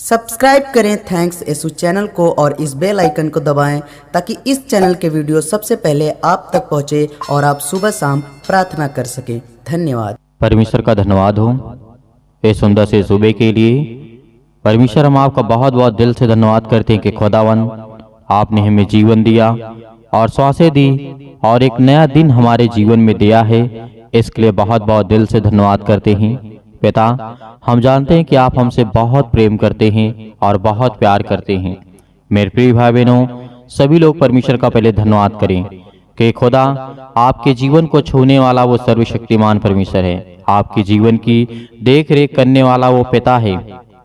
Subscribe करें thanks Yesu channel को और इस बेल आइकन को दबाएं ताकि इस चैनल के वीडियो सबसे पहले आप तक पहुंचे और आप सुबह शाम प्रार्थना कर सकें। धन्यवाद। परमेश्वर का धन्यवाद हो इस सुंदर से सुबह के लिए। परमेश्वर हम आपका बहुत बहुत दिल से धन्यवाद करते हैं कि खुदावन आपने हमें जीवन दिया और सांसें दी और एक नया दिन हमारे जीवन में दिया है। इसके लिए बहुत बहुत दिल से धन्यवाद करते हैं। पिता, हम जानते हैं कि आप हमसे बहुत प्रेम करते हैं और बहुत प्यार करते हैं। मेरे प्रिय भाई बहनों, सभी लोग परमेश्वर का पहले धन्यवाद करें कि खुदा आपके जीवन को छूने वाला वो सर्वशक्तिमान परमेश्वर है। आपके जीवन की देख रेख करने वाला वो पिता है,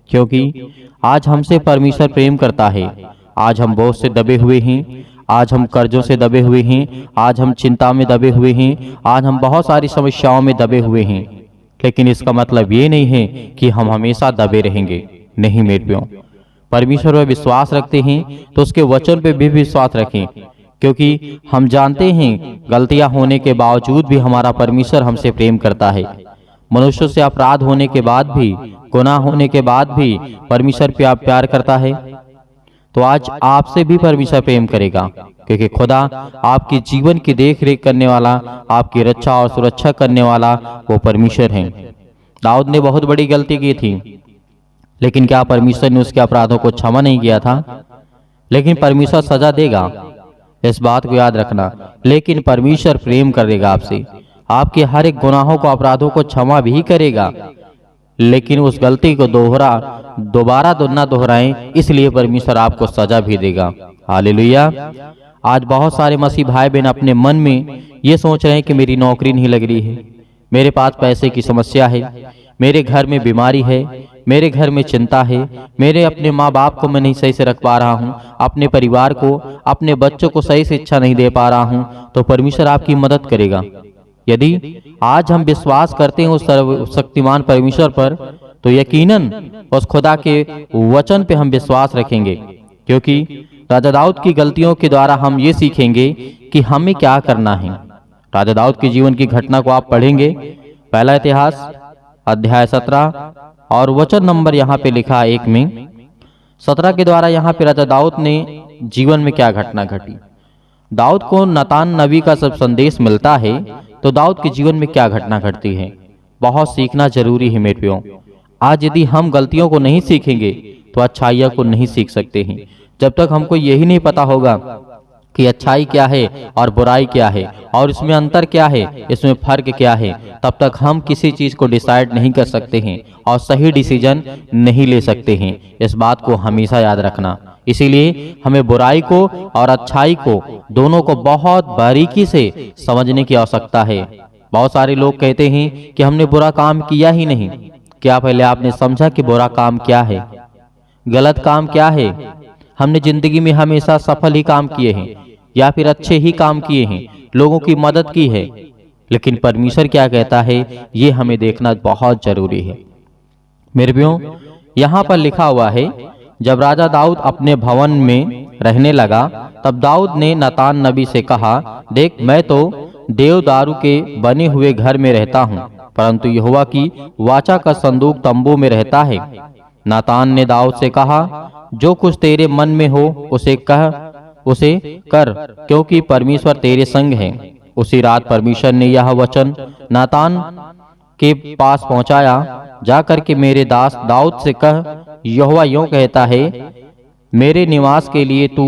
क्योंकि आज हमसे परमेश्वर प्रेम करता है। आज हम बोझ से दबे हुए हैं, आज हम कर्जों से दबे हुए हैं, आज हम चिंता में दबे हुए हैं, आज हम बहुत सारी समस्याओं में दबे हुए हैं। लेकिन इसका मतलब ये नहीं है कि हम हमेशा दबे रहेंगे। नहीं मेरे प्रियो, परमेश्वर पर विश्वास रखते हैं तो उसके वचन पे भी विश्वास रखें, क्योंकि हम जानते हैं गलतियां होने के बावजूद भी हमारा परमेश्वर हमसे प्रेम करता है। मनुष्यों से अपराध होने के बाद भी, गुनाह होने के बाद भी परमेश्वर पे आप प्यार करता है। तो आज आपसे भी परमेश्वर प्रेम करेगा, क्योंकि खुदा आपके जीवन की देख रेख करने वाला, आपकी रक्षा और सुरक्षा करने वाला वो परमेश्वर है। दाऊद ने बहुत बड़ी गलती की थी, लेकिन क्या परमेश्वर ने उसके अपराधों को क्षमा नहीं किया था? लेकिन परमेश्वर सजा देगा, इस बात को याद रखना। लेकिन परमेश्वर प्रेम करेगा आपसे, आपके हर एक गुनाहों को, अपराधों को क्षमा भी करेगा। लेकिन उस गलती को दोबारा ना दोहराएं, इसलिए परमेश्वर आपको सजा भी देगा। हालेलुया। आज बहुत सारे मसीह भाई बहन अपने मन में ये सोच रहे हैं कि मेरी नौकरी नहीं लग रही है, मेरे पास पैसे की समस्या है, मेरे घर में बीमारी है, मेरे घर में चिंता है, मेरे अपने माँ बाप को मैं नहीं सही से रख पा रहा हूँ, अपने परिवार को, अपने बच्चों को सही शिक्षा नहीं दे पा रहा हूँ। तो परमेश्वर आपकी मदद करेगा। यदि आज हम विश्वास करते हैं उस सर्वशक्तिमान परमेश्वर पर, तो यकीनन उस खुदा के वचन पे हम विश्वास रखेंगे, क्योंकि राजा दाऊद की गलतियों के द्वारा हम ये सीखेंगे कि हमें क्या करना है। राजा दाऊद के जीवन की घटना को आप पढ़ेंगे, पहला इतिहास अध्याय 17 और वचन नंबर यहाँ पे लिखा 1 में 17 के द्वारा यहाँ पे राजा दाऊद ने जीवन में क्या घटना घटी। दाऊद को नातान नबी का सब संदेश मिलता है, तो दाऊद के जीवन में क्या घटना घटती है। बहुत सीखना जरूरी है मेरे प्रियो। आज यदि हम गलतियों को नहीं सीखेंगे तो अच्छाइयों को नहीं सीख सकते हैं। जब तक हमको यही नहीं पता होगा कि अच्छाई क्या है और बुराई क्या है और इसमें अंतर क्या है, इसमें फर्क क्या है, तब तक हम किसी चीज को डिसाइड नहीं कर सकते हैं और सही डिसीजन नहीं ले सकते हैं। इस बात को हमेशा याद रखना। इसीलिए हमें बुराई को और अच्छाई को, दोनों को बहुत बारीकी से समझने की आवश्यकता है। बहुत सारे लोग कहते हैं कि हमने बुरा काम किया ही नहीं। क्या पहले आपने समझा कि बुरा काम क्या है, गलत काम क्या है? हमने जिंदगी में हमेशा सफल ही काम किए हैं या फिर अच्छे ही काम किए हैं, लोगों की मदद की है, लेकिन परमेश्वर क्या कहता है ये हमें देखना बहुत जरूरी है। मेरे प्रियो, यहाँ पर लिखा हुआ है, जब राजा दाऊद अपने भवन में रहने लगा, तब दाऊद ने नातान नबी से कहा, देख, मैं तो देवदारू के बने हुए घर में रहता हूँ, परंतु यहोवा की वाचा का संदूक तंबू में रहता है। नातान ने दाऊद से कहा, जो कुछ तेरे मन में हो उसे कर, क्योंकि परमेश्वर तेरे संग है। उसी रात परमेश्वर ने यह वचन नातान के पास पहुंचाया, जाकर के मेरे दास दाऊद से कह, यहोवा यूं कहता है, मेरे निवास के लिए तू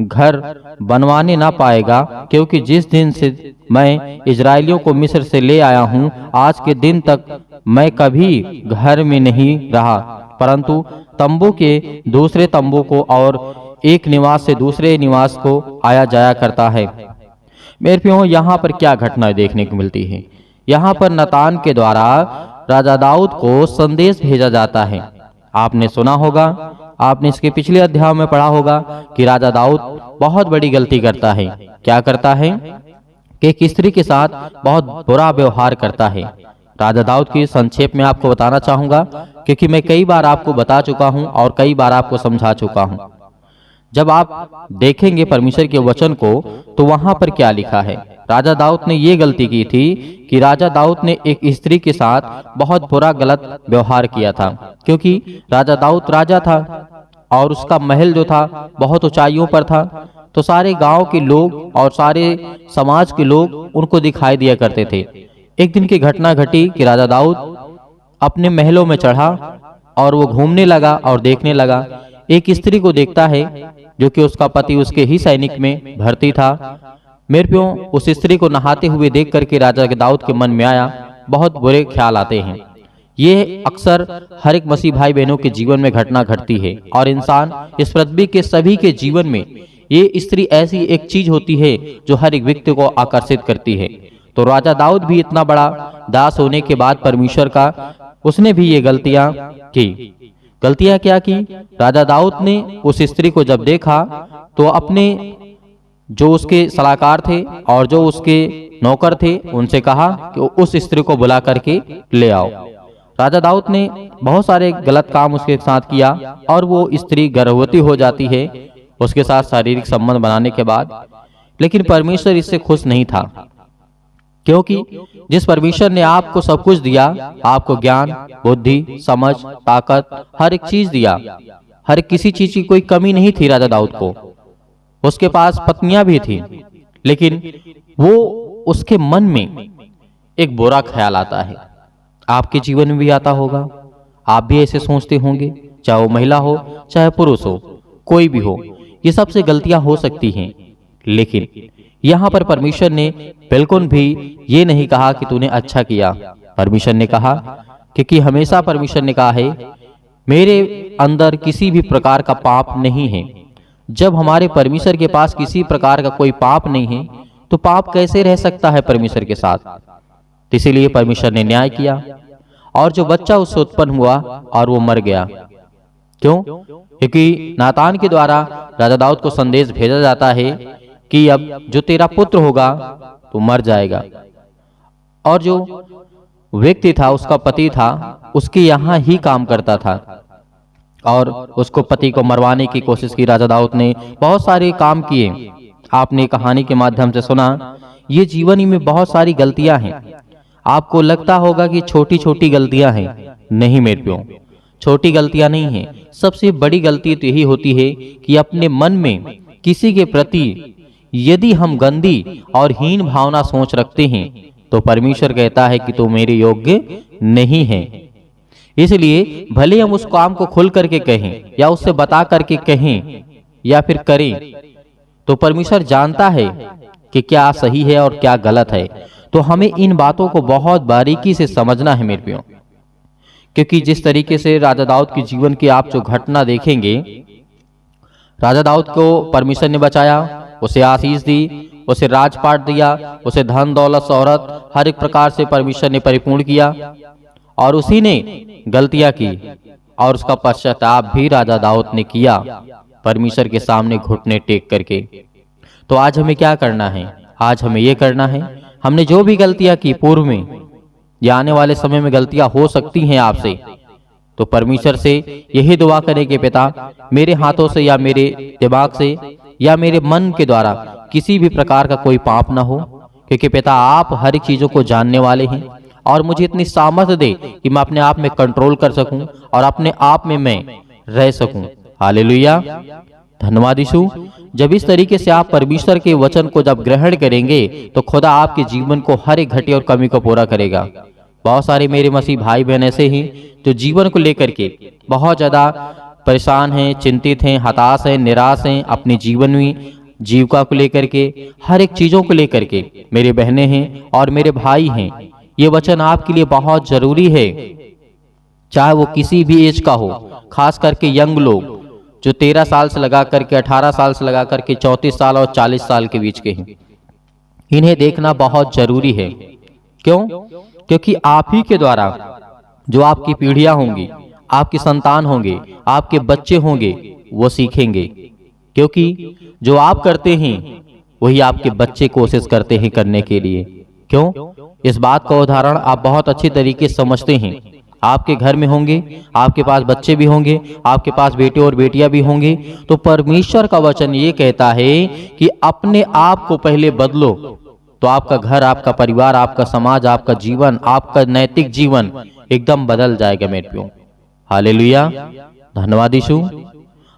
घर बनवाने ना पाएगा, क्योंकि जिस दिन से मैं इजराइलियों को मिस्र से ले आया हूँ, आज के दिन तक मैं कभी घर में नहीं रहा, परंतु तंबू के दूसरे तंबू को और एक निवास से दूसरे निवास को आया जाया करता है। मेरे प्रियो, यहाँ पर क्या घटना देखने को मिलती है? यहाँ पर नातान के द्वारा राजा दाऊद को संदेश भेजा जाता है। आपने सुना होगा, आपने इसके पिछले अध्याय में पढ़ा होगा कि राजा दाऊद बहुत बड़ी गलती करता है। क्या करता है? कि एक स्त्री के साथ बहुत बुरा व्यवहार करता है। राजा दाऊद की संक्षेप में आपको बताना चाहूंगा, क्योंकि मैं कई बार आपको बता चुका हूं और कई बार आपको समझा चुका हूं। जब आप देखेंगे परमेश्वर के वचन को, तो वहां पर क्या लिखा है, राजा दाऊद ने ये गलती की थी कि राजा दाऊद ने एक स्त्री के साथ बहुत बुरा गलत व्यवहार किया था, क्योंकि राजा दाऊद राजा था और उसका महल जो था बहुत ऊंचाइयों पर था। तो सारे गांव के लोग और सारे समाज के लोग उनको दिखाई दिया करते थे। एक दिन की घटना घटी कि राजा दाऊद अपने महलों में चढ़ा और वो घूमने लगा और देखने लगा। एक स्त्री को देखता है जो कि उसका पति उसके ही सैनिक में भर्ती था। मेरे प्यो, उस स्त्री को नहाते हुए देख करके राजा के दाऊद के मन में आया बहुत बुरे ख्याल आते हैं। ये अक्सर हर एक मसीह भाई बहनों के जीवन में घटना घटती है और इंसान इस पृथ्वी के सभी के जीवन में ये स्त्री ऐसी एक चीज होती है जो हर एक व्यक्ति को आकर्षित करती है। तो राजा दाऊद भी इतना बड़ा दास होने के बाद परमेश्वर का, उसने भी ये गलतियां की। गलतियां क्या की? राजा दाऊद ने उस स्त्री को जब देखा तो अपने जो उसके सलाहकार थे और जो उसके नौकर थे उनसे कहा कि उस स्त्री को बुला करके ले आओ। राजा दाऊद ने बहुत सारे गलत काम उसके साथ किया और वो स्त्री गर्भवती हो जाती है उसके साथ शारीरिक संबंध बनाने के बाद। लेकिन परमेश्वर इससे खुश नहीं था, क्योंकि जिस परमेश्वर ने आपको सब कुछ दिया, आपको ज्ञान, बुद्धि, समझ, ताकत, हर एक चीज दिया, हर किसी चीज की कोई कमी नहीं थी राजा दाऊद को। उसके पास पत्नियां भी थी, लेकिन वो उसके मन में एक बुरा ख्याल आता है। आपके जीवन में भी आता होगा, आप भी ऐसे सोचते होंगे, चाहे वो महिला हो चाहे पुरुष हो, कोई भी हो, ये सबसे गलतियां हो सकती हैं। लेकिन यहाँ पर परमेश्वर ने बिल्कुल भी ये नहीं कहा कि तूने अच्छा किया। परमेश्वर ने कहा, क्योंकि हमेशा परमेश्वर ने कहा है मेरे अंदर किसी भी प्रकार का पाप नहीं है। जब हमारे परमेश्वर के पास किसी प्रकार का कोई पाप नहीं है तो पाप कैसे रह सकता है परमेश्वर के साथ। इसीलिए परमेश्वर ने न्याय किया और जो बच्चा उससे उत्पन्न हुआ और वो मर गया। क्यों? क्योंकि नातान के द्वारा राजा दाऊद को संदेश भेजा जाता है कि अब जो तेरा पुत्र होगा तो मर जाएगा। और जो व्यक्ति था, उसका पति था, उसके यहाँ ही काम करता था और उसको पति को मरवाने की कोशिश की राजा दाऊद ने। बहुत सारे काम किए, आपने कहानी के माध्यम से सुना। ये जीवन ही में बहुत सारी गलतियां हैं। आपको लगता होगा कि छोटी छोटी गलतियां हैं, नहीं मेरे प्यो, छोटी गलतियां नहीं हैं। सबसे बड़ी गलती तो यही होती है कि अपने मन में किसी के प्रति यदि हम गंदी और हीन भावना सोच रखते हैं तो परमेश्वर कहता है कि तू मेरे योग्य नहीं है। इसलिए भले हम उस काम को खुल करके कहें या उससे बता करके कहें या फिर करें, तो परमेश्वर जानता है कि क्या सही है और क्या गलत है। तो हमें इन बातों को बहुत बारीकी से समझना है मेरे प्यो, क्योंकि जिस तरीके से राजा दाऊद के जीवन की आप जो घटना देखेंगे, राजा दाऊद को परमेश्वर ने बचाया, उसे आशीष दी, उसे राजपाट दिया, उसे धन दौलत शोहरत हर एक प्रकार से परमेश्वर ने परिपूर्ण किया। और उसी ने गलतियां की और उसका पश्चाताप भी राजा दाऊद ने किया परमेश्वर के सामने घुटने टेक करके। तो आज हमें क्या करना है? आज हमें ये करना है, हमने जो भी गलतियां की पूर्व में या आने वाले समय में गलतियां हो सकती हैं आपसे, तो परमेश्वर से यही दुआ करें कि पिता मेरे हाथों से या मेरे दिमाग से या मेरे मन के द्वारा किसी भी प्रकार का कोई पाप ना हो, क्योंकि पिता आप हर एक चीजों को जानने वाले हैं और मुझे इतनी सामर्थ्य दे कि मैं अपने आप में कंट्रोल कर सकूं और अपने आप में मैं रह सकूं। हालेलुया, धन्यवाद यीशु। जब इस तरीके से आप परमेश्वर के वचन को जब ग्रहण करेंगे तो खुदा आपके जीवन को हर एक घटी और कमी को पूरा करेगा। बहुत सारे मेरे मसीह भाई बहन ऐसे हैं जो जीवन को लेकर के बहुत ज्यादा परेशान हैं, चिंतित हैं, हताश हैं, निराश हैं, अपने जीवन में जीविका को लेकर के, हर एक चीजों को लेकर के। मेरे बहनें हैं और मेरे भाई हैं, ये वचन आपके लिए बहुत जरूरी है, चाहे वो किसी भी एज का हो, खास करके यंग लोग जो 13 साल से लगा करके 18 साल से लगा करके 34 साल और 40 साल के बीच के हैं। इन्हें देखना बहुत जरूरी है। क्यों? क्योंकि आप ही के द्वारा जो आपकी पीढ़ियां होंगी, आपके संतान होंगे, आपके बच्चे होंगे, वो सीखेंगे। क्योंकि जो आप करते हैं वही आपके बच्चे कोशिश करते हैं करने के लिए। क्यों? इस बात का उदाहरण आप बहुत अच्छी तरीके से समझते हैं। आपके घर में होंगे, आपके पास बच्चे भी होंगे, आपके पास बेटे और बेटियां भी होंगे, तो परमेश्वर का वचन ये कहता है कि अपने आप को पहले बदलो, तो आपका घर, आपका परिवार, आपका समाज, आपका जीवन, आपका नैतिक जीवन एकदम बदल जाएगा मेरे प्रियो। हालेलुया, धन्यवाद यीशु।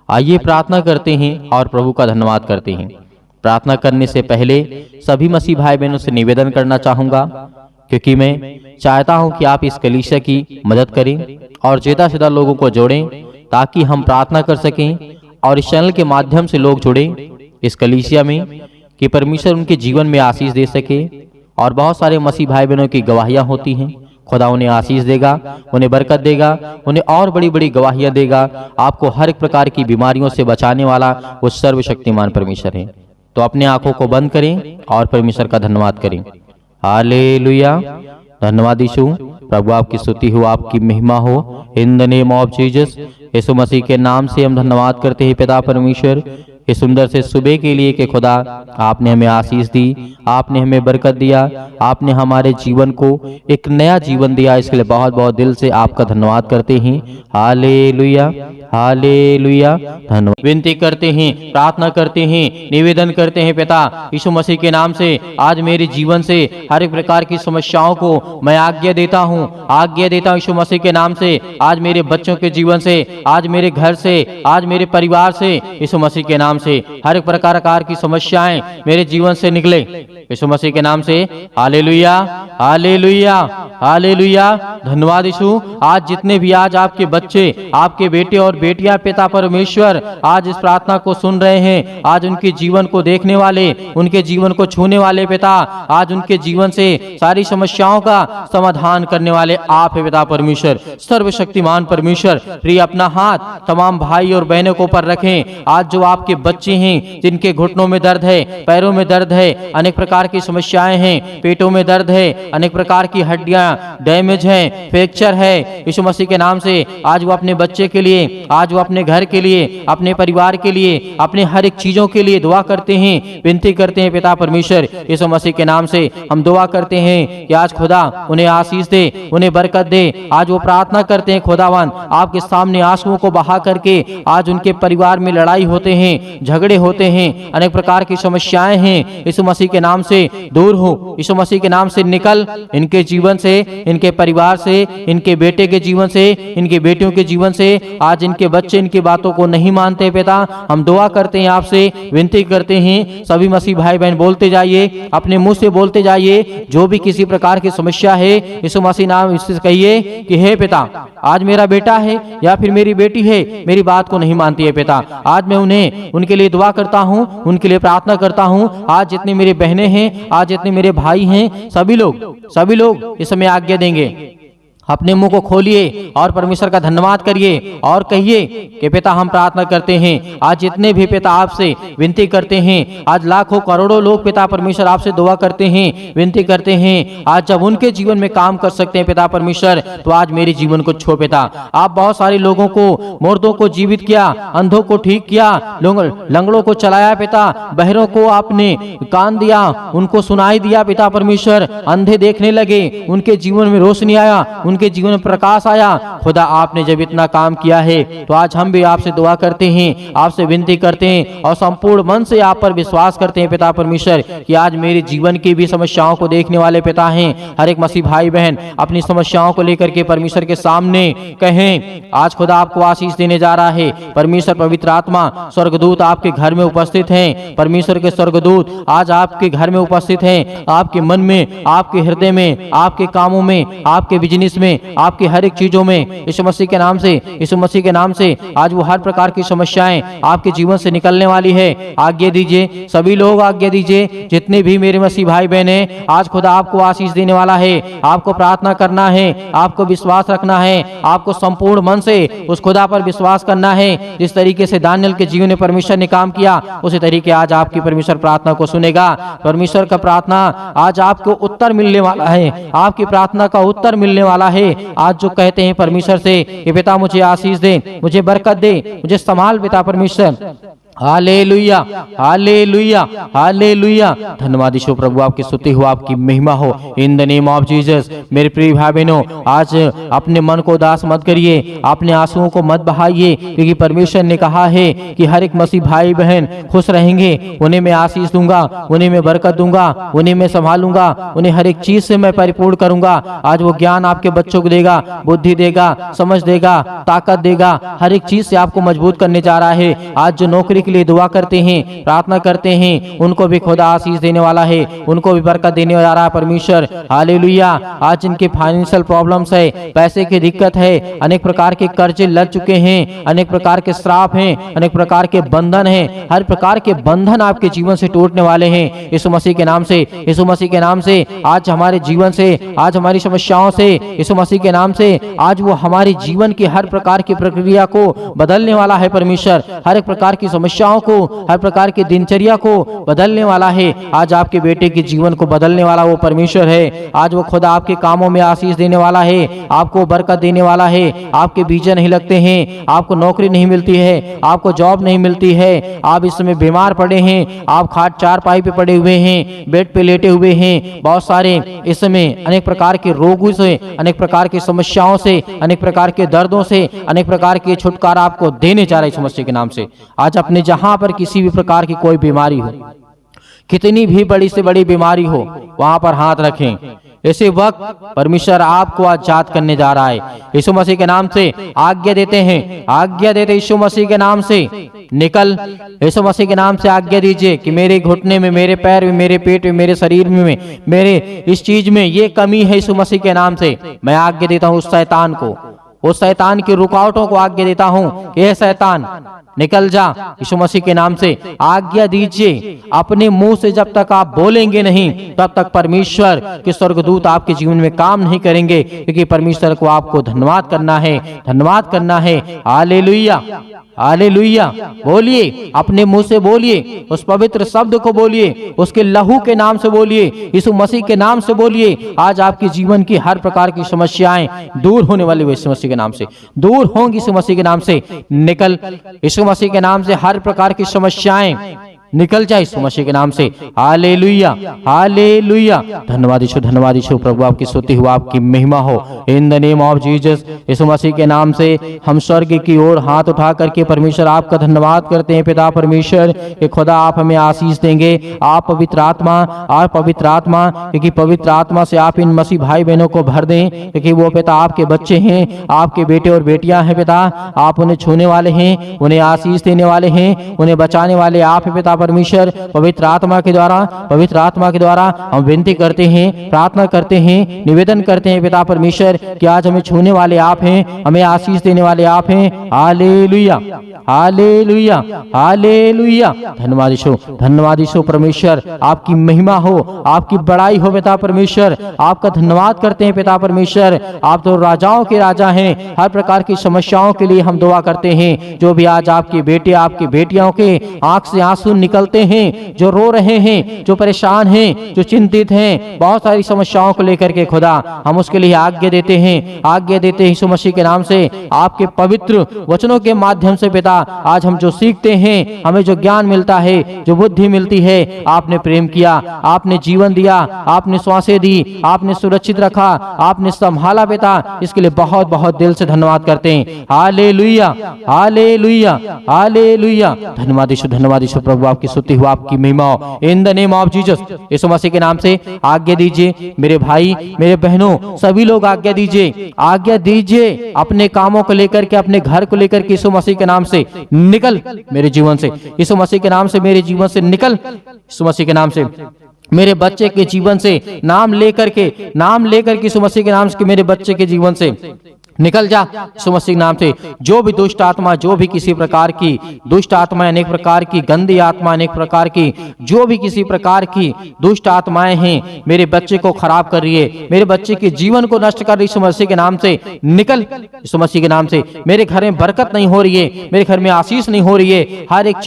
आइए प्रार्थना करते हैं और प्रभु का धन्यवाद करते हैं। प्रार्थना करने से पहले सभी मसीह भाई बहनों से निवेदन करना चाहूंगा, क्योंकि मैं चाहता हूं कि आप इस कलीसिया की मदद करें और ज्यादा से ज्यादा लोगों को जोड़ें, ताकि हम प्रार्थना कर सकें और इस चैनल के माध्यम से लोग जुड़े इस कलीसिया में, कि परमेश्वर उनके जीवन में आशीष दे सके। और बहुत सारे मसीह भाई बहनों की गवाहियां होती हैं, खुदा उन्हें आशीष देगा, उन्हें बरकत देगा, उन्हें और बड़ी बड़ी गवाहियां देगा। आपको हर एक प्रकार की बीमारियों से बचाने वाला वो सर्वशक्तिमान परमेश्वर है। तो अपने आंखों को बंद करें और परमेश्वर का धन्यवाद करें। हालेलुया, धन्यवाद यीशु। प्रभु आपकी स्तुति हो, आपकी महिमा हो। In the name of Jesus, यीशु मसीह के नाम से हम धन्यवाद करते हैं पिता परमेश्वर, इस सुंदर से सुबह के लिए कि खुदा आपने हमें आशीष दी, आपने हमें बरकत दिया, आपने हमारे जीवन को एक नया जीवन दिया। इसके लिए बहुत बहुत दिल से आपका धन्यवाद करते हैं। हालेलुया, हालेलुया, धन्यवाद। विनती करते हैं, प्रार्थना करते हैं, निवेदन करते हैं पिता यीशु मसीह के नाम से, आज मेरे जीवन से हर एक प्रकार की समस्याओं को मैं आज्ञा देता हूँ, आज्ञा देता हूँ यीशु मसीह के नाम से। आज मेरे बच्चों के जीवन से, आज मेरे घर से, आज मेरे परिवार से यीशु मसीह के नाम से हर एक प्रकार की समस्याएं मेरे जीवन से निकले यीशु मसीह के नाम से। हालेलुया, हालेलुया, हालेलुया, धन्यवाद यीशु। आज जितने भी आज आपके बच्चे, आपके बेटे और बेटियां पिता परमेश्वर आज इस प्रार्थना को सुन रहे हैं, आज उनके जीवन को देखने वाले, उनके जीवन को छूने वाले पिता, आज उनके जीवन से सारी समस्याओं का समाधान करने वाले आप है पिता परमेश्वर, सर्वशक्तिमान परमेश्वर। प्रिय अपना हाथ तमाम भाई और बहनों को ऊपर रखें। आज जो आपके बच्चे हैं जिनके घुटनों में दर्द है, पैरों में दर्द है, अनेक प्रकार की समस्याएं हैं, पेटों में दर्द है, अनेक प्रकार की हड्डियां डैमेज हैं, फ्रैक्चर है, यीशु मसीह के नाम से आज वो अपने बच्चे के लिए, आज वो अपने घर के लिए, अपने परिवार के लिए, अपने हर एक चीजों के लिए दुआ करते हैं, विनती करते हैं पिता परमेश्वर यीशु मसीह के नाम से। हम दुआ करते हैं कि आज खुदा उन्हें आशीष दे, उन्हें बरकत दे। आज वो प्रार्थना करते हैं खुदावन, आपके सामने आंसुओं को बहा करके, आज उनके परिवार में लड़ाई होते हैं, झगड़े होते हैं, अनेक प्रकार की समस्याएं हैं, यीशु मसीह के नाम से दूर हो, यीशु मसीह के नाम से निकल, इनके जीवन से, इनके परिवार से, इनके बेटे के जीवन से, इनके बेटियों के जीवन से। आज इनके बच्चे इनकी बातों को नहीं मानते पिता, हम दुआ करते हैं आपसे, विनती करते हैं, सभी मसीह भाई बहन बोलते जाइए, अपने मुंह से बोलते जाइए, जो भी किसी प्रकार की समस्या है यीशु मसीह नाम इससे कहिए कि हे पिता, आज मेरा बेटा है या फिर मेरी बेटी है, मेरी बात को नहीं मानती है पिता, आज मैं उन्हें, उनके लिए दुआ करता हूँ, उनके लिए प्रार्थना करता हूँ। आज जितने मेरे बहनें हैं, आज जितने मेरे भाई हैं, सभी लोग इस समय आज्ञा देंगे। अपने मुंह को खोलिए और परमेश्वर का धन्यवाद करिए और कहिए कि पिता हम प्रार्थना करते हैं। आज जितने भी पिता आपसे विनती करते हैं, आज लाखों करोड़ों लोग पिता परमेश्वर आपसे दुआ करते हैं, विनती करते हैं। आज जब उनके जीवन में काम कर सकते हैं पिता परमेश्वर, तो आज मेरे जीवन को छो पिता। आप बहुत सारे लोगों को, मुर्दों को जीवित किया, अंधों को ठीक किया, लंगड़ों को चलाया पिता, बहरों को आपने कान दिया, उनको सुनाई दिया पिता परमेश्वर, अंधे देखने लगे, उनके जीवन में रोशनी आया, उनके जीवन में प्रकाश आया। खुदा आपने जब इतना काम किया है, तो आज हम भी आपसे दुआ करते हैं, आपसे विनती करते हैं और संपूर्ण मन से आप पर विश्वास करते हैं पिता परमेश्वर, कि आज मेरे जीवन की भी समस्याओं को देखने वाले पिता हैं। हर एक मसीह भाई बहन अपनी समस्याओं को लेकर के परमेश्वर के सामने कहें। आज खुदा आपको आशीष देने जा रहा है। परमेश्वर पवित्र आत्मा, स्वर्गदूत आपके घर में उपस्थित हैं। परमेश्वर के स्वर्गदूत आज आपके घर में उपस्थित हैं, आपके मन में, आपके हृदय में, आपके कामों में, आपके बिजनेस में, आपकी हर एक चीजों में, यीशु मसीह के नाम से, यीशु मसीह के नाम से आज वो हर प्रकार की समस्याएं आपके जीवन से निकलने वाली है। आज्ञा दीजिए, सभी लोग आज्ञा दीजिए, जितने भी मेरे मसीह भाई बहन हैं, आज खुदा आपको आशीष देने वाला है। आपको प्रार्थना करना है, आपको विश्वास रखना है, आपको संपूर्ण मन से उस खुदा पर विश्वास करना है। जिस तरीके से दानियल के जीवन में परमेश्वर ने काम किया, उसी तरीके आज आपकी परमेश्वर प्रार्थना को सुनेगा। परमेश्वर का प्रार्थना आज आपको उत्तर मिलने वाला है, आपकी प्रार्थना का उत्तर मिलने वाला है। आज जो कहते हैं परमेश्वर से कि पिता मुझे आशीष दे, मुझे बरकत दे, मुझे संभाल पिता परमेश्वर, हालेलुया, हालेलुया, हालेलुया। धन्यवाद यीशु प्रभु, आपकी स्तुति हो, आपकी महिमा हो। In the name of Jesus. मेरे प्रिय भाई बहनों, आज अपने मन को उदास मत करिए, अपने आंसुओं को मत बहाइए, क्योंकि परमेश्वर ने कहा है कि हर एक मसीह भाई बहन खुश रहेंगे, उन्हें मैं आशीष दूंगा, उन्हें मैं बरकत दूंगा, उन्हें मैं संभालूंगा, उन्हें हर एक चीज से मैं परिपूर्ण करूंगा। आज वो ज्ञान आपके बच्चों को देगा, बुद्धि देगा, समझ देगा, ताकत देगा, हर एक चीज से आपको मजबूत करने जा रहा है। आज जो नौकरी के लिए दुआ करते हैं, प्रार्थना करते हैं, उनको भी खुदा आशीष देने वाला है, उनको भी बरकत देने जा रहा है परमेश्वर। हालेलुया। आज जिनके फाइनेंशियल प्रॉब्लम्स है, पैसे की दिक्कत है, अनेक प्रकार के कर्जे लग चुके हैं, अनेक प्रकार के श्राप हैं, अनेक प्रकार के बंधन हैं, हर प्रकार के बंधन आपके जीवन से टूटने वाले हैं यीशु मसीह के नाम से। यीशु मसीह के नाम से आज हमारे जीवन से, आज हमारी समस्याओं से, यीशु मसीह के नाम से आज वो हमारे जीवन की हर प्रकार की प्रक्रिया को बदलने वाला है परमेश्वर। हर एक प्रकार की समस्याओं को, हर प्रकार की दिनचर्या को बदलने वाला है। आज आपके बेटे के जीवन को बदलने वाला वो परमेश्वर है। आज वो खुदा आपके कामों में आशीष देने वाला है, आपको बरकत देने वाला है। आपके बीजे नहीं लगते हैं, आपको नौकरी नहीं मिलती है, आपको जॉब नहीं मिलती है, आप इस समय बीमार पड़े हैं, आप खाट चारपाई पे पड़े हुए हैं, बेड पे लेटे हुए हैं, बहुत सारे इस समय अनेक प्रकार के रोगों से, अनेक प्रकार की समस्याओं से, अनेक प्रकार के दर्दों से, अनेक प्रकार के छुटकारा आपको देने जा रहा है यीशु मसीह के नाम से। आज अपने जहां पर किसी भी प्रकार की कोई बीमारी हो, कितनी भी बड़ी से बड़ी बीमारी हो, वहां पर हाथ रखें। इसी वक्त परमेश्वर आपको आजाद करने जा रहा है यीशु मसीह के नाम से। आज्ञा देते हैं, आज्ञा देते यीशु मसीह के नाम से, निकल यीशु मसीह के नाम से आज्ञा दीजिए कि मेरे घुटने में, मेरे पैर में, मेरे पेट में, मेरे शरीर में, मेरे इस चीज में ये कमी है यीशु मसीह के नाम से। मैं आज्ञा देता हूँ उस शैतान को, उस शैतान की रुकावटों को आज्ञा देता हूं कि ये शैतान निकल जा यीशु मसीह के नाम से। आज्ञा दीजिए, अपने मुंह से जब तक आप बोलेंगे नहीं तब तक परमेश्वर के स्वर्गदूत आपके जीवन में काम नहीं करेंगे, क्योंकि परमेश्वर को आपको धन्यवाद करना है, धन्यवाद करना है। Hallelujah, hallelujah. बोलिए, अपने मुंह से बोलिए, उस पवित्र शब्द को बोलिए, उसके लहू के नाम से बोलिए, यीशु मसीह के नाम से बोलिए। आज आपके जीवन की हर प्रकार की समस्याएं दूर होने वाली यीशु मसीह के नाम से दूर होंगी, यीशु मसीह के नाम से। निकल यीशु मसीह के नाम से हर प्रकार की समस्याएं निकल जाए यीशु मसीह के नाम से। Hallelujah, hallelujah. धन्यवाद यीशु, धन्यवाद यीशु प्रभु, आपकी स्तुति हो, आपकी महिमा हो। In the name of Jesus. यीशु मसीह के नाम से हम स्वर्ग की ओर हाथ उठा करके परमेश्वर आपका धन्यवाद करते हैं। पिता परमेश्वर कि खुदा आप हमें आशीष देंगे, आप पवित्र आत्मा, आप पवित्र आत्मा, क्योंकि पवित्र आत्मा से आप इन मसीह भाई बहनों को भर दें, क्योंकि वो पिता आपके बच्चे हैं, आपके बेटे और बेटियां हैं। पिता आप उन्हें छूने वाले हैं, उन्हें आशीष देने वाले हैं, उन्हें बचाने वाले आप हैं। पिता परमेश्वर पवित्र आत्मा के द्वारा, पवित्र आत्मा के द्वारा हम विनती करते हैं, प्रार्थना करते हैं, निवेदन करते हैं पिता परमेश्वर कि आज हमें छूने वाले आप हैं, हमें आशीष देने वाले आप हैं। Hallelujah, hallelujah, hallelujah. धन्यवाद यीशु, धन्यवाद यीशु परमेश्वर, आपकी महिमा हो, आपकी बड़ाई हो पिता परमेश्वर। आपका धन्यवाद करते हैं पिता परमेश्वर, आप तो राजाओं के राजा हैं। हर प्रकार की समस्याओं के लिए हम दुआ करते हैं। जो भी आज आपके बेटे, आपकी बेटियों के आंख से आंसू निकलते हैं, जो रो रहे हैं, जो परेशान हैं, जो चिंतित हैं, बहुत सारी समस्याओं को लेकर के खुदा हम उसके लिए आज्ञा देते हैं, आज्ञा देते हैं यीशु मसीह के नाम से। आपके पवित्र वचनों के माध्यम से पिता आज हम जो सीखते हैं, हमें जो ज्ञान मिलता है, जो बुद्धि मिलती है, आपने प्रेम किया, आपने जीवन दिया, आपने श्वासें दी, आपने सुरक्षित रखा, आपने संभाला पिता, इसके लिए बहुत बहुत दिल से धन्यवाद करते हैं। Hallelujah, hallelujah, hallelujah. धन्यवाद यीशु, धन्यवाद यीशु प्रभु, आपकी स्तुति हो, आपकी महिमा हो। In the name of Jesus. यीशु मसीह के नाम से आज्ञा दीजिए मेरे भाई, मेरे बहनों, सभी लोग आज्ञा दीजिए, आज्ञा दीजिए अपने कामों को लेकर के, अपने घर को लेकर के यीशु मसीह के नाम से निकल मेरे जीवन से, यीशु मसीह के नाम से मेरे जीवन से निकल, यीशु मसीह के नाम से मेरे बच्चे के जीवन से, नाम लेकर के यीशु मसीह के नाम से मेरे बच्चे के जीवन से निकल जा यीशु मसीह के नाम से। जो भी दुष्ट आत्मा, जो भी किसी प्रकार की दुष्ट आत्मा, अनेक प्रकार की गंदी आत्मा, अनेक प्रकार की जो भी किसी प्रकार की दुष्ट आत्माएं हैं, मेरे बच्चे को खराब कर रही है, मेरे बच्चे के जीवन को नष्ट कर रही, यीशु मसीह के नाम से निकल यीशु मसीह के नाम से। मेरे घर में बरकत नहीं हो रही है, मेरे घर में आशीष नहीं हो रही है, हर एक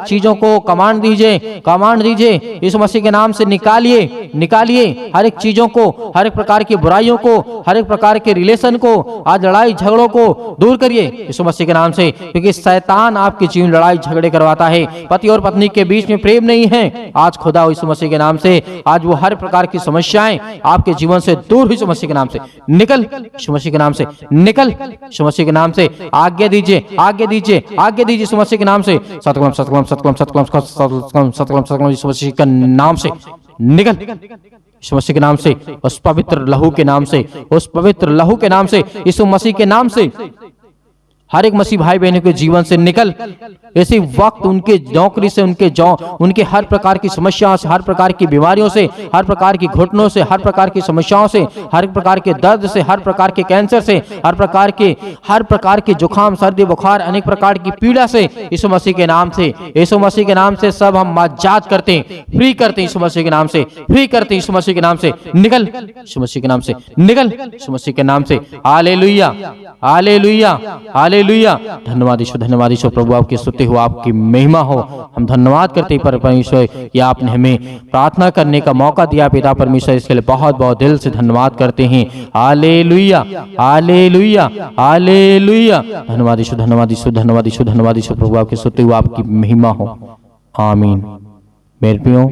चीजों को कमांड दीजिए, कमांड दीजिए यीशु मसीह के नाम से। निकालिए, निकालिए हर एक चीजों को, हर एक प्रकार की बुराइयों को, हर एक प्रकार के रिलेशन को, आज लड़ाई झगड़ों को दूर करिए यीशु मसीह के नाम से, क्योंकि शैतान आपके जीवन लड़ाई झगड़े करवाता है। पति और पत्नी के बीच में प्रेम नहीं है, आज खुदा यीशु मसीह के नाम से आज वो हर प्रकार की समस्याएं आपके जीवन से दूर यीशु मसीह के नाम से निकल, यीशु मसीह के नाम से निकल, यीशु मसीह के नाम से आज्ञा दीजिए, आज्ञा दीजिए, आज्ञा दीजिए यीशु मसीह के नाम से। सतकलम सतकलम सतकलम सतकलम सतकलम सतकलम सतकलम यीशु मसीह के नाम से निकल, यीशु मसीह के नाम से, उस पवित्र लहू के नाम से, उस पवित्र लहू के नाम से, यीशु मसीह के नाम से हर एक मसीह भाई बहनों के जीवन से निकल। इसी वक्त उनके नौकरी से, उनके हर प्रकार की समस्याओं से, हर प्रकार की बीमारियों से, हर प्रकार की घुटनों से, हर प्रकार की समस्याओं से, हर प्रकार के दर्द से, हर प्रकार के कैंसर से, हर प्रकार के जुकाम, सर्दी, बुखार, अनेक प्रकार की पीड़ा से यीशु मसीह के नाम से, यीशु मसीह के नाम से सब हम आजाद करते हैं, फ्री करते हैं यीशु मसीह के नाम से, फ्री करते हैं यीशु मसीह के नाम से। निकल यीशु मसीह के नाम से, निकल यीशु मसीह के नाम से। Hallelujah, hallelujah, hallelujah. धन्यवाद ईश्वर, धन्यवाद ईश्वर प्रभु, आपकी स्तुति हो, आपकी महिमा हो। हम धन्यवाद करते हैं परमेश्वर कि आपने हमें प्रार्थना करने का मौका दिया पिता परमेश्वर, इसके लिए बहुत बहुत दिल से धन्यवाद करते हैं। Hallelujah, hallelujah, hallelujah. धन्यवाद ईश्वर, धन्यवाद ईश्वर, धन्यवाद ईश्वर, धन्यवाद ईश्वर प्रभु, आपकी स्तुति हो, आपकी महिमा हो। आमीन। मेरे प्रियो,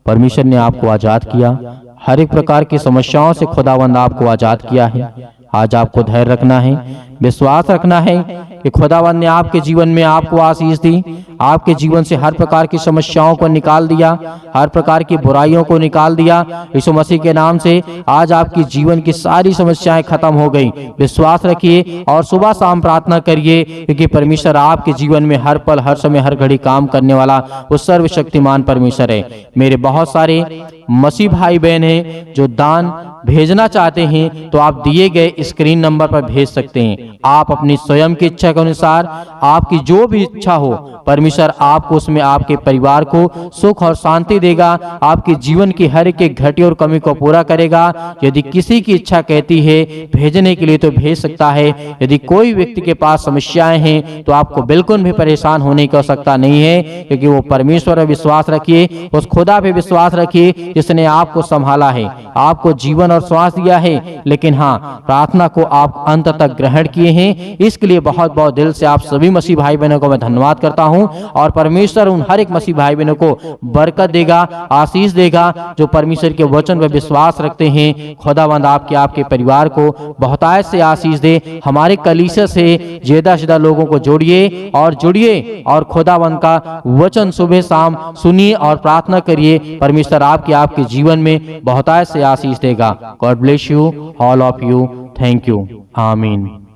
परमेश्वर ने आपको आजाद किया, हर एक प्रकार की समस्याओं से खुदावंद आपको आजाद किया है। आज आपको धैर्य रखना है, विश्वास रखना है कि खुदावंद ने आपके जीवन में आपको आशीष दी, आपके जीवन से हर प्रकार की समस्याओं को निकाल दिया, हर प्रकार की बुराइयों को निकाल दिया यीशु मसीह के नाम से। आज आपकी जीवन की सारी समस्याएं खत्म हो गई। विश्वास रखिए और सुबह शाम प्रार्थना करिए, क्योंकि परमेश्वर आपके जीवन में हर पल, हर समय, हर घड़ी काम करने वाला वो सर्वशक्तिमान परमेश्वर है। मेरे बहुत सारे मसीह भाई बहन हैं जो दान भेजना चाहते हैं, तो आप दिए गए स्क्रीन नंबर पर भेज सकते हैं। आप अपनी स्वयं की इच्छा के अनुसार, आपकी जो भी इच्छा हो, परमेश्वर आपको उसमें आपके परिवार को सुख और शांति देगा, आपके जीवन की हर एक घटी और कमी को पूरा करेगा। यदि किसी की इच्छा कहती है भेजने के लिए तो भेज सकता है। यदि कोई व्यक्ति के पास समस्याएं हैं तो आपको बिल्कुल भी परेशान होने की आवश्यकता नहीं है, क्योंकि वो परमेश्वर पर विश्वास रखिए, उस खुदा पे विश्वास रखिए जिसने आपको संभाला है, आपको जीवन और श्वास दिया है। लेकिन हाँ, प्रार्थना को आप अंत तक ग्रहण किए हैं, इसके लिए बहुत बहुत दिल से आप सभी मसीह भाई बहनों को मैं धन्यवाद करता हूं। और परमेश्वर उन हर एक मसीह भाई बहनों को बरकत देगा, आशीष देगा जो परमेश्वर के वचन पर विश्वास रखते हैं। खुदावंद आपके परिवार को बहुतायत से आशीष दे। हमारे कलीसिया से ज्यादा लोगों को जोड़िए और जुड़िए और खुदावंद का वचन सुबह शाम सुनिए और प्रार्थना करिए। परमेश्वर आपके जीवन में बहुतायत से आशीष देगा। God bless you all of you. Thank you. आमीन।